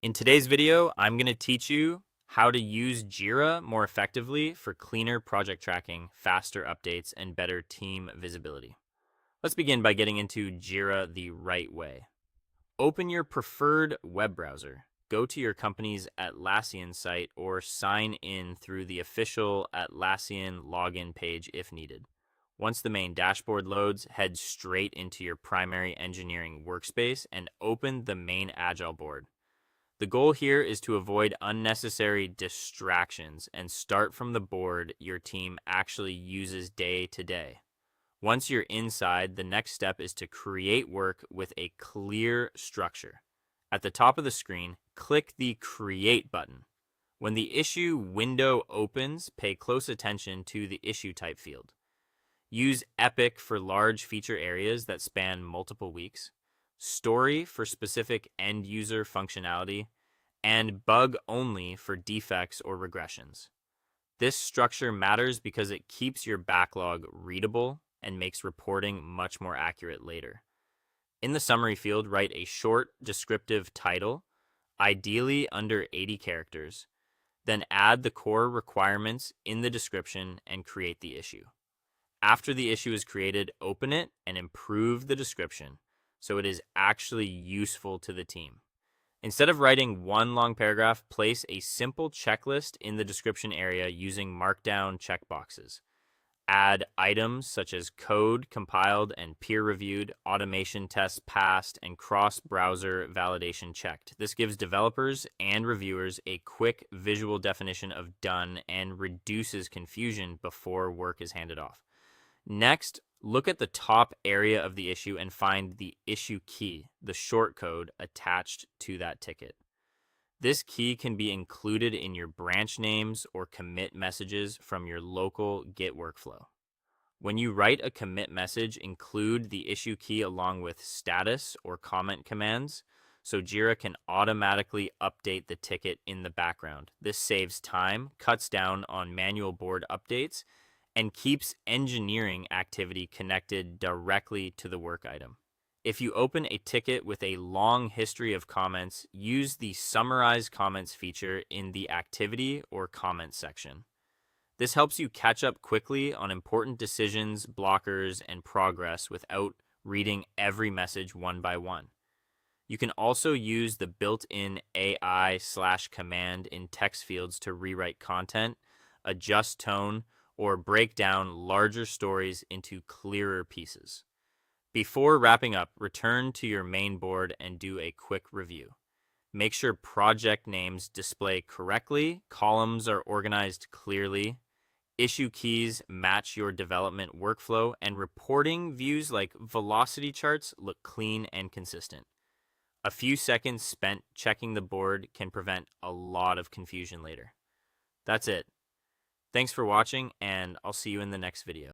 In today's video, I'm going to teach you how to use Jira more effectively for cleaner project tracking, faster updates, and better team visibility. Let's begin by getting into Jira the right way. Open your preferred web browser. Go to your company's Atlassian site or sign in through the official Atlassian login page if needed. Once the main dashboard loads, head straight into your primary engineering workspace and open the main Agile board. The goal here is to avoid unnecessary distractions and start from the board your team actually uses day to day. Once you're inside, the next step is to create work with a clear structure. At the top of the screen, click the Create button. When the issue window opens, pay close attention to the issue type field. Use Epic for large feature areas that span multiple weeks, Story for specific end user functionality, and Bug only for defects or regressions. This structure matters because it keeps your backlog readable and makes reporting much more accurate later. In the summary field, write a short descriptive title, ideally under 80 characters. Then add the core requirements in the description and create the issue. After the issue is created, open it and improve the description so it is actually useful to the team. Instead of writing one long paragraph, place a simple checklist in the description area using markdown checkboxes. Add items such as code compiled and peer-reviewed, automation tests passed, and cross-browser validation checked. This gives developers and reviewers a quick visual definition of done and reduces confusion before work is handed off. Next, look at the top area of the issue and find the issue key, the short code attached to that ticket. This key can be included in your branch names or commit messages from your local Git workflow. When you write a commit message, include the issue key along with status or comment commands so Jira can automatically update the ticket in the background. This saves time, cuts down on manual board updates, and keeps engineering activity connected directly to the work item. If you open a ticket with a long history of comments, use the Summarize Comments feature in the Activity or Comments section. This helps you catch up quickly on important decisions, blockers, and progress without reading every message one by one. You can also use the built-in AI/command in text fields to rewrite content, adjust tone, or break down larger stories into clearer pieces. Before wrapping up, return to your main board and do a quick review. Make sure project names display correctly, columns are organized clearly, issue keys match your development workflow, and reporting views like velocity charts look clean and consistent. A few seconds spent checking the board can prevent a lot of confusion later. That's it. Thanks for watching, and I'll see you in the next video.